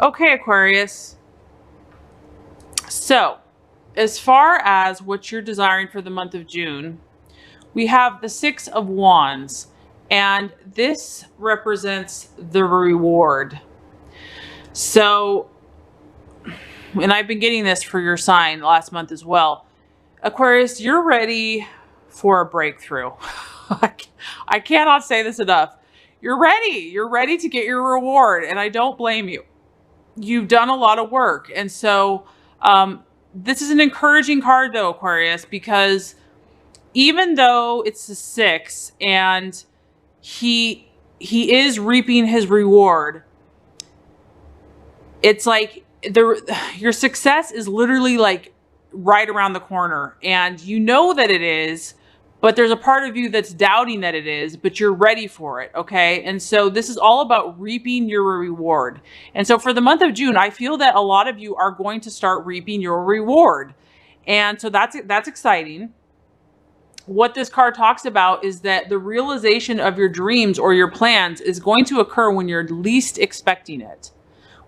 Okay, Aquarius. So, as far as what you're desiring for the month of June, we have the Six of Wands, and this represents the reward. So, and I've been getting this for your sign last month as well. Aquarius, you're ready for a breakthrough. I cannot say this enough. You're ready. You're ready to get your reward, and I don't blame you. You've done a lot of work. And so this is an encouraging card though, Aquarius, because even though it's the six and he is reaping his reward, it's like your success is literally like right around the corner, and you know that it is, but there's a part of you that's doubting that it is, but you're ready for it. Okay. And so this is all about reaping your reward. And so for the month of June, I feel that a lot of you are going to start reaping your reward. And so that's exciting. What this card talks about is that the realization of your dreams or your plans is going to occur when you're least expecting it.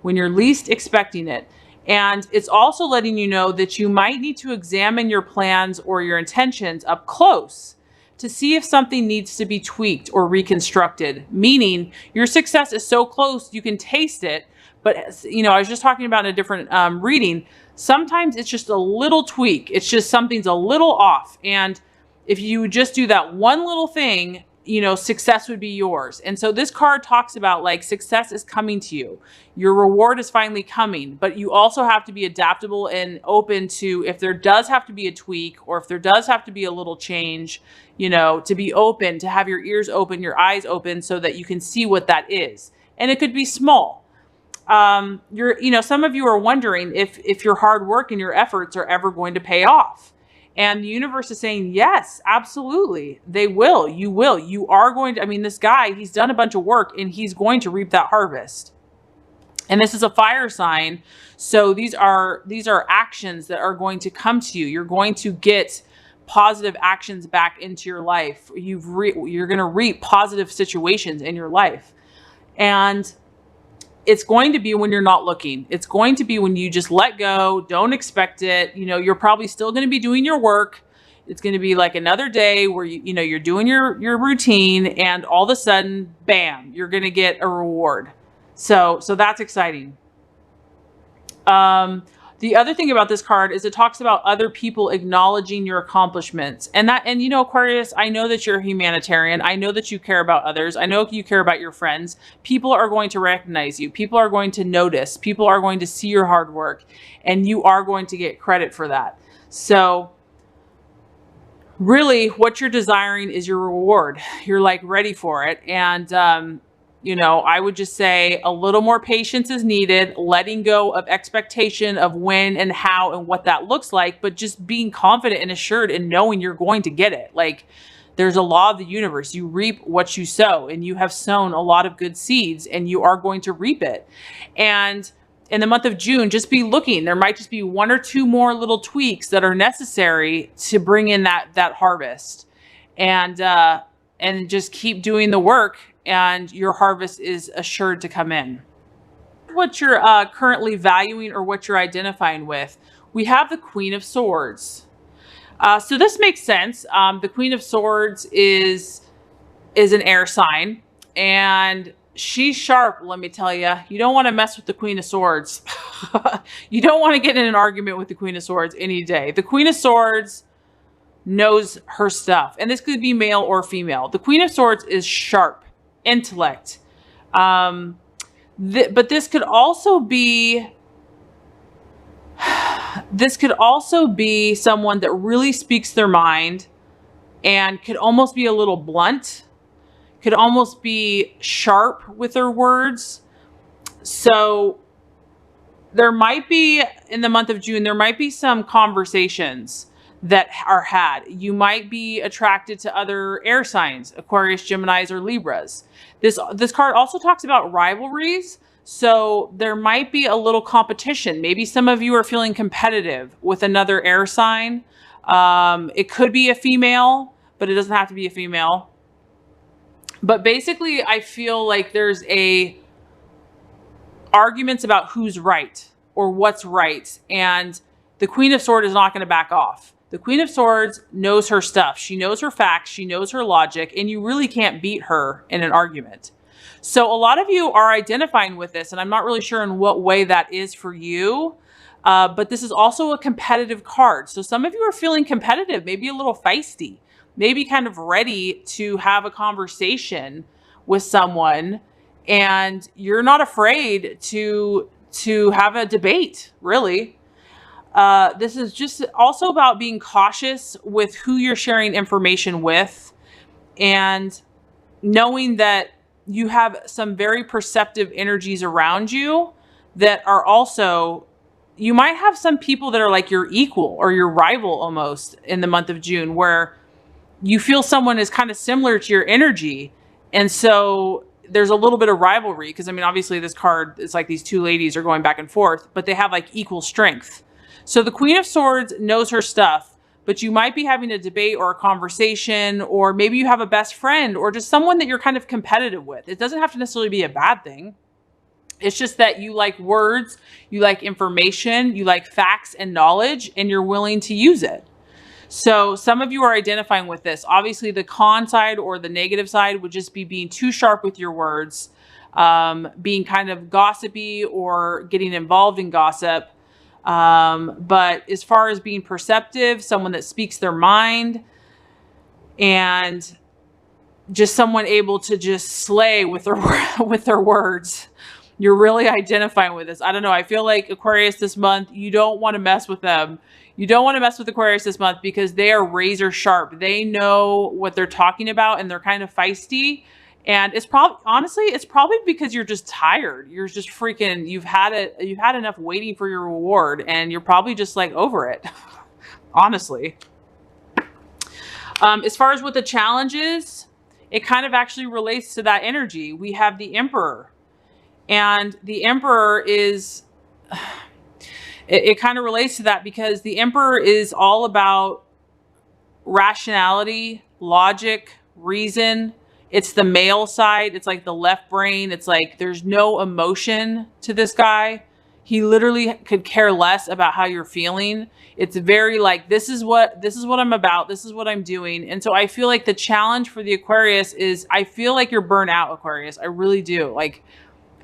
When you're least expecting it. And it's also letting you know that you might need to examine your plans or your intentions up close to see if something needs to be tweaked or reconstructed. Meaning your success is so close, you can taste it. But, you know, I was just talking about in a different reading. Sometimes it's just a little tweak. It's just something's a little off. And if you just do that one little thing, you know, success would be yours. And so this card talks about like success is coming to you. Your reward is finally coming, but you also have to be adaptable and open to, if there does have to be a tweak or if there does have to be a little change, you know, to be open, to have your ears open, your eyes open so that you can see what that is. And it could be small. You know, some of you are wondering if your hard work and your efforts are ever going to pay off. And the universe is saying, yes, absolutely. They will. You will. You are going to, I mean, this guy, he's done a bunch of work and he's going to reap that harvest. And this is a fire sign. So these are actions that are going to come to you. You're going to get positive actions back into your life. You're going to reap positive situations in your life. And it's going to be when you're not looking. It's going to be when you just let go, don't expect it. You know, you're probably still going to be doing your work. It's going to be like another day where you know, you're doing your routine, and all of a sudden, bam, you're going to get a reward. So that's exciting. The other thing about this card is it talks about other people acknowledging your accomplishments. And you know, Aquarius, I know that you're a humanitarian. I know that you care about others. I know you care about your friends. People are going to recognize you. People are going to notice. People are going to see your hard work, and you are going to get credit for that. So really what you're desiring is your reward. You're like ready for it. And, you know, I would just say a little more patience is needed, letting go of expectation of when and how and what that looks like, but just being confident and assured and knowing you're going to get it. Like, there's a law of the universe. You reap what you sow, and you have sown a lot of good seeds, and you are going to reap it. And in the month of June, just be looking. There might just be one or two more little tweaks that are necessary to bring in that harvest. And just keep doing the work, and your harvest is assured to come in. What you're currently valuing or what you're identifying with, we have the Queen of Swords. So this makes sense. The Queen of Swords is an air sign, and she's sharp, let me tell you. You don't want to mess with the Queen of Swords. You don't want to get in an argument with the Queen of Swords any day. The Queen of Swords knows her stuff, and this could be male or female. The Queen of Swords is sharp. Intellect. But this could also be someone that really speaks their mind and could almost be a little blunt, could almost be sharp with their words. So there might be, in the month of June, there might be some conversations that are had. You might be attracted to other air signs, Aquarius, Geminis, or Libras. This card also talks about rivalries. So there might be a little competition. Maybe some of you are feeling competitive with another air sign. It could be a female, but it doesn't have to be a female. But basically, I feel like there's a arguments about who's right or what's right. And the Queen of Swords is not going to back off. The Queen of Swords knows her stuff. She knows her facts. She knows her logic, and you really can't beat her in an argument. So a lot of you are identifying with this, and I'm not really sure in what way that is for you. But this is also a competitive card. So some of you are feeling competitive, maybe a little feisty, maybe kind of ready to have a conversation with someone, and you're not afraid to have a debate, really. This is just also about being cautious with who you're sharing information with, and knowing that you have some very perceptive energies around you that are also, you might have some people that are like your equal or your rival almost in the month of June, where you feel someone is kind of similar to your energy. And so there's a little bit of rivalry, because I mean, obviously this card, it's like these two ladies are going back and forth, but they have like equal strength. So the Queen of Swords knows her stuff, but you might be having a debate or a conversation, or maybe you have a best friend or just someone that you're kind of competitive with. It doesn't have to necessarily be a bad thing. It's just that you like words, you like information, you like facts and knowledge, and you're willing to use it. So some of you are identifying with this. Obviously, the con side or the negative side would just be being too sharp with your words, being kind of gossipy or getting involved in gossip. But as far as being perceptive, someone that speaks their mind, and just someone able to just slay with their words, you're really identifying with this. I don't know. I feel like Aquarius this month, you don't want to mess with them. You don't want to mess with Aquarius this month because they are razor sharp. They know what they're talking about, and they're kind of feisty. And it's probably, honestly, it's probably because you're just tired. You're just freaking, you've had enough waiting for your reward, and you're probably just like over it, honestly. As far as what the challenge is, it kind of actually relates to that energy. We have the Emperor, and the Emperor is, it kind of relates to that because the Emperor is all about rationality, logic, reason. It's the male side. It's like the left brain. It's like there's no emotion to this guy. He literally could care less about how you're feeling. It's very like, this is what I'm about. This is what I'm doing. And so I feel like the challenge for the Aquarius is, I feel like you're burnt out, Aquarius. I really do. Like,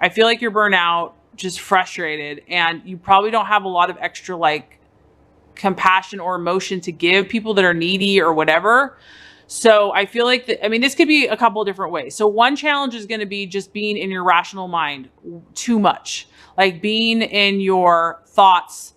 I feel like you're burnt out, just frustrated, and you probably don't have a lot of extra like compassion or emotion to give people that are needy or whatever. So I feel like I mean, this could be a couple of different ways. So one challenge is going to be just being in your rational mind too much, like being in your thoughts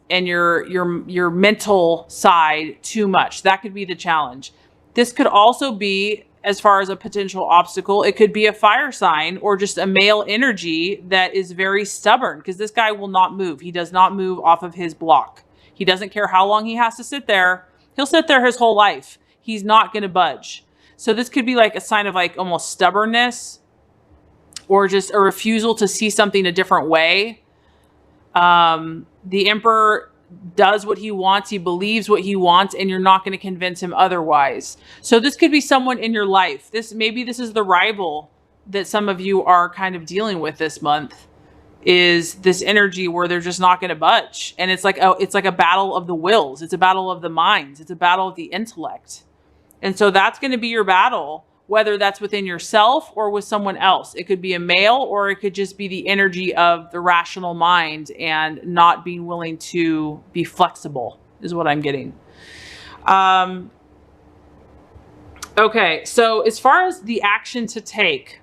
and your mental side too much. That could be the challenge. This could also be, as far as a potential obstacle, it could be a fire sign or just a male energy that is very stubborn, because this guy will not move. He does not move off of his block. He doesn't care how long he has to sit there. He'll sit there his whole life. He's not going to budge. So this could be like a sign of like almost stubbornness, or just a refusal to see something a different way. The Emperor does what he wants. He believes what he wants, and you're not going to convince him otherwise. So this could be someone in your life. Maybe this is the rival that some of you are kind of dealing with this month, is this energy where they're just not going to budge. And it's like a battle of the wills. It's a battle of the minds. It's a battle of the intellect. And so that's going to be your battle, whether that's within yourself or with someone else. It could be a male, or it could just be the energy of the rational mind and not being willing to be flexible, is what I'm getting. Okay, so as far as the action to take,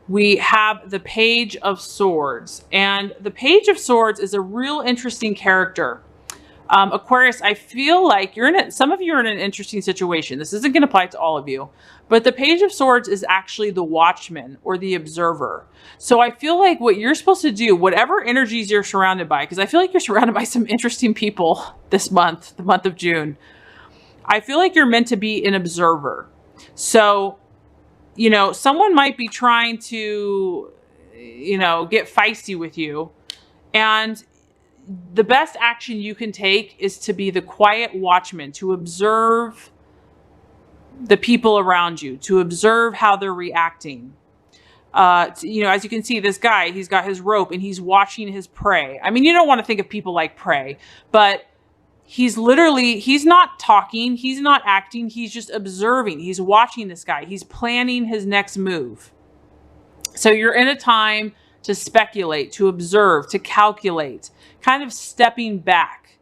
we have the Page of Swords. And the Page of Swords is a real interesting character. Aquarius, I feel like some of you are in an interesting situation. This isn't going to apply to all of you, but the Page of Swords is actually the watchman or the observer. So I feel like what you're supposed to do, whatever energies you're surrounded by, because I feel like you're surrounded by some interesting people this month, the month of June. I feel like you're meant to be an observer. So, you know, someone might be trying to, you know, get feisty with you, and the best action you can take is to be the quiet watchman, to observe the people around you, to observe how they're reacting. You know, as you can see, this guy, he's got his rope and he's watching his prey. I mean, you don't want to think of people like prey, but he's not talking, he's not acting, he's just observing. He's watching this guy. He's planning his next move. So you're in a time to speculate, to observe, to calculate, kind of stepping back.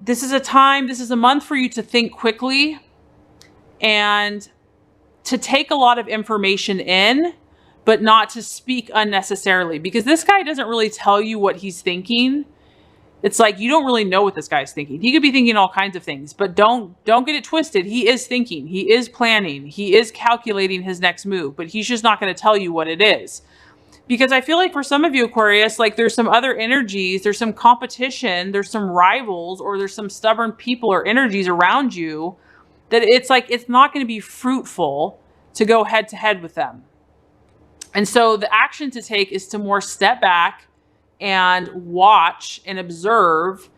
This is a month for you to think quickly and to take a lot of information in, but not to speak unnecessarily, because this guy doesn't really tell you what he's thinking. It's like, you don't really know what this guy's thinking. He could be thinking all kinds of things, but don't get it twisted. He is thinking, he is planning, he is calculating his next move, but he's just not going to tell you what it is. Because I feel like for some of you, Aquarius, like there's some other energies, there's some competition, there's some rivals, or there's some stubborn people or energies around you that it's like, it's not going to be fruitful to go head to head with them. And so the action to take is to more step back and watch and observe,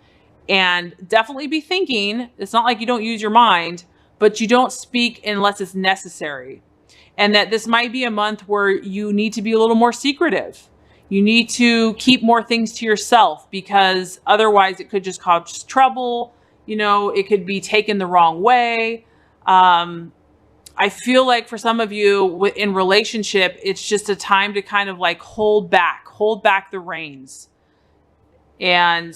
and definitely be thinking. It's not like you don't use your mind, but you don't speak unless it's necessary. And that this might be a month where you need to be a little more secretive. You need to keep more things to yourself, because otherwise it could just cause trouble. You know, it could be taken the wrong way. I feel like for some of you in relationship, it's just a time to kind of like hold back the reins and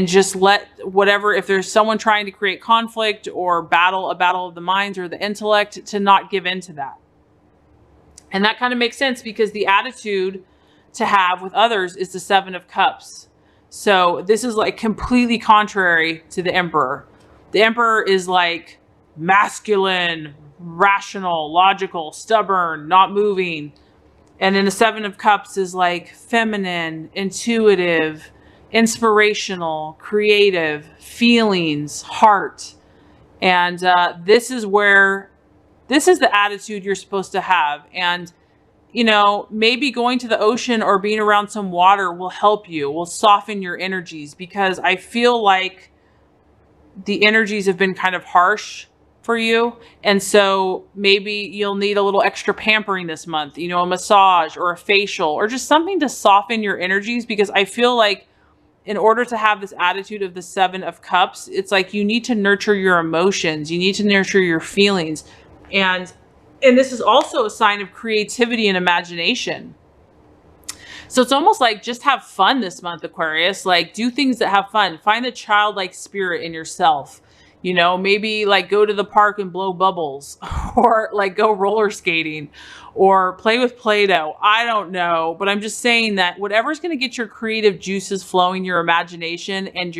just let whatever, if there's someone trying to create conflict or a battle of the minds or the intellect, to not give in to that. And that kind of makes sense, because the attitude to have with others is the Seven of Cups. So this is like completely contrary to the Emperor. The Emperor is like masculine, rational, logical, stubborn, not moving. And then the Seven of Cups is like feminine, intuitive, inspirational, creative, feelings, heart. And this is the attitude you're supposed to have. And, you know, maybe going to the ocean or being around some water will help you, will soften your energies, because I feel like the energies have been kind of harsh for you. And so maybe you'll need a little extra pampering this month, you know, a massage or a facial or just something to soften your energies, because I feel like in order to have this attitude of the Seven of Cups, it's like you need to nurture your emotions. You need to nurture your feelings. And this is also a sign of creativity and imagination. So it's almost like just have fun this month, Aquarius. Like do things that have fun. Find the childlike spirit in yourself. You know, maybe like go to the park and blow bubbles, or like go roller skating, or play with Play-Doh. I don't know, but I'm just saying that whatever's going to get your creative juices flowing, your imagination and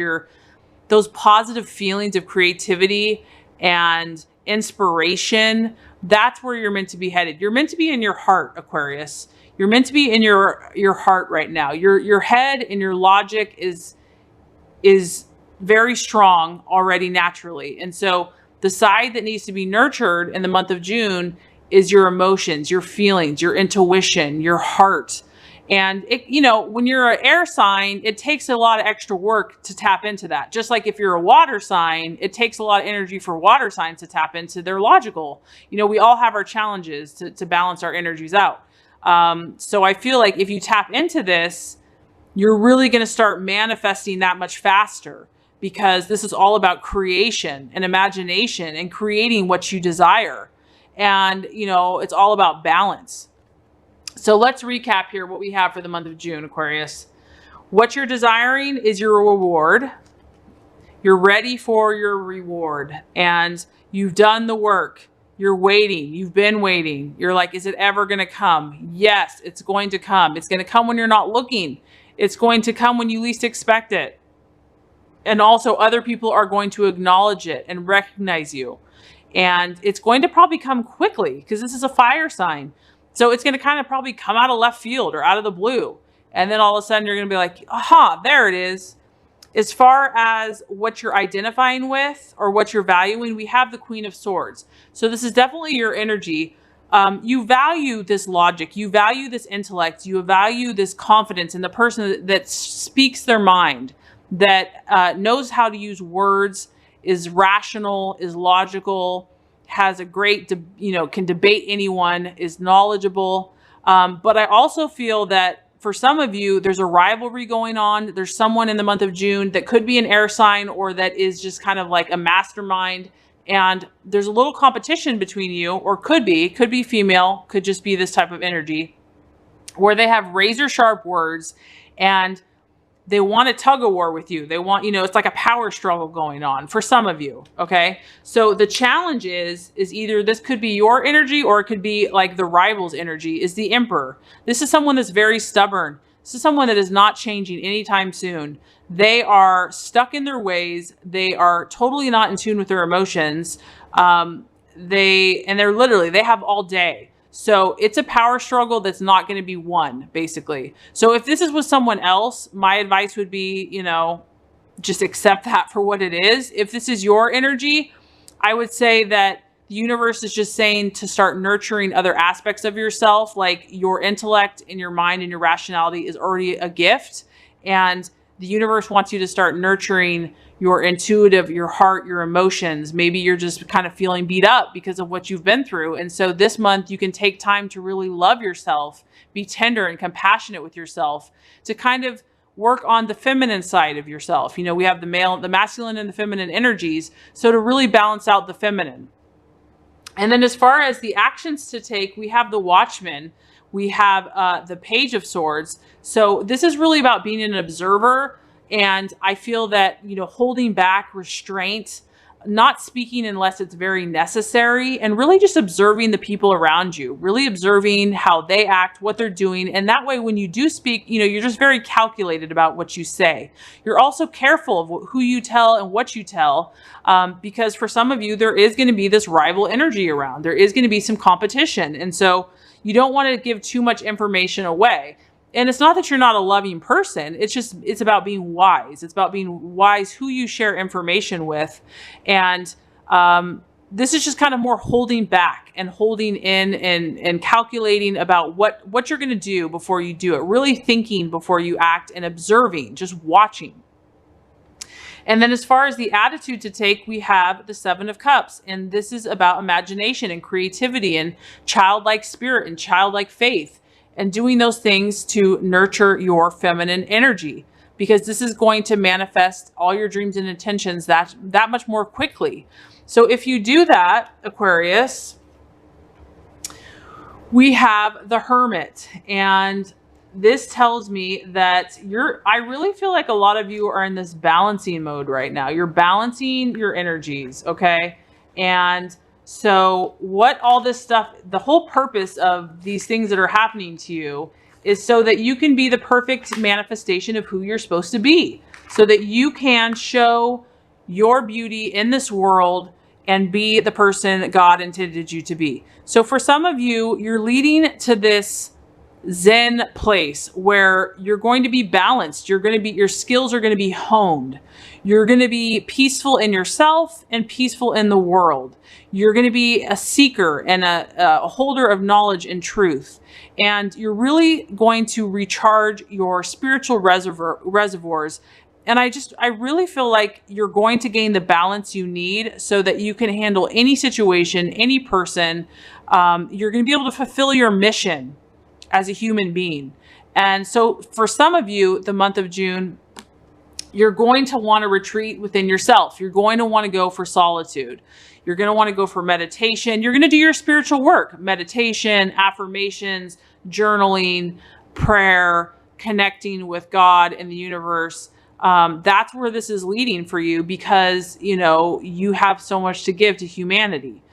those positive feelings of creativity and inspiration, that's where you're meant to be headed. You're meant to be in your heart, Aquarius. You're meant to be in your heart right now. Your head and your logic is very strong already naturally. And so the side that needs to be nurtured in the month of June is your emotions, your feelings, your intuition, your heart. And it, you know, when you're an air sign, it takes a lot of extra work to tap into that. Just like if you're a water sign, it takes a lot of energy for water signs to tap into their logical. You know, we all have our challenges to balance our energies out. So I feel like if you tap into this, you're really going to start manifesting that much faster, because this is all about creation and imagination and creating what you desire. And, you know, it's all about balance. So let's recap here what we have for the month of June, Aquarius. What you're desiring is your reward. You're ready for your reward, and you've done the work. You're waiting. You've been waiting. You're like, is it ever going to come? Yes, it's going to come. It's going to come when you're not looking. It's going to come when you least expect it. And also other people are going to acknowledge it and recognize you. And it's going to probably come quickly, because this is a fire sign. So it's going to kind of probably come out of left field or out of the blue. And then all of a sudden you're going to be like, aha, there it is. As far as what you're identifying with or what you're valuing, we have the Queen of Swords. So this is definitely your energy. You value this logic. You value this intellect. You value this confidence in the person that speaks their mind, that knows how to use words, is rational, is logical, has a great, can debate anyone, is knowledgeable. But I also feel that for some of you, there's a rivalry going on. There's someone in the month of June that could be an air sign or that is just kind of like a mastermind. And there's a little competition between you, or could be female, could just be this type of energy where they have razor sharp words and they want a tug of war with you. They want, it's like a power struggle going on for some of you. Okay. So the challenge is either this could be your energy or it could be like the rival's energy, is the Emperor. This is someone that's very stubborn. This is someone that is not changing anytime soon. They are stuck in their ways. They are totally not in tune with their emotions. They have all day. So it's a power struggle that's not going to be won, basically. So if this is with someone else, my advice would be, just accept that for what it is. If this is your energy, I would say that the universe is just saying to start nurturing other aspects of yourself, like your intellect and your mind and your rationality is already a gift. And the universe wants you to start nurturing your intuitive, your heart, your emotions. Maybe you're just kind of feeling beat up because of what you've been through. And so this month you can take time to really love yourself, be tender and compassionate with yourself, to kind of work on the feminine side of yourself. We have the masculine and the feminine energies. So to really balance out the feminine. And then as far as the actions to take, we have the Watchman, we have the Page of Swords. So this is really about being an observer. And I feel that, holding back, restraint, not speaking unless it's very necessary, and really just observing the people around you, really observing how they act, what they're doing. And that way, when you do speak, you're just very calculated about what you say. You're also careful of who you tell and what you tell, because for some of you, there is going to be this rival energy around. There is going to be some competition. And so you don't want to give too much information away. And it's not that you're not a loving person. It's about being wise. It's about being wise who you share information with. And this is just kind of more holding back and holding in and calculating about what you're going to do before you do it. Really thinking before you act and observing, just watching. And then as far as the attitude to take, we have the Seven of Cups. And this is about imagination and creativity and childlike spirit and childlike faith. And doing those things to nurture your feminine energy, because this is going to manifest all your dreams and intentions that much more quickly. So if you do that, Aquarius, we have the Hermit. And this tells me that I really feel like a lot of you are in this balancing mode right now. You're balancing your energies, okay? And so what all this stuff, the whole purpose of these things that are happening to you is so that you can be the perfect manifestation of who you're supposed to be, so that you can show your beauty in this world and be the person that God intended you to be. So for some of you, you're leading to this Zen place where you're going to be balanced. Your skills are going to be honed. You're going to be peaceful in yourself and peaceful in the world. You're going to be a seeker and a holder of knowledge and truth. And you're really going to recharge your spiritual reservoirs. And I really feel like you're going to gain the balance you need so that you can handle any situation, any person. You're going to be able to fulfill your mission as a human being. And so for some of you, the month of June, you're going to want to retreat within yourself. You're going to want to go for solitude. You're going to want to go for meditation. You're going to do your spiritual work, meditation, affirmations, journaling, prayer, connecting with God and the universe. That's where this is leading for you, because, you have so much to give to humanity.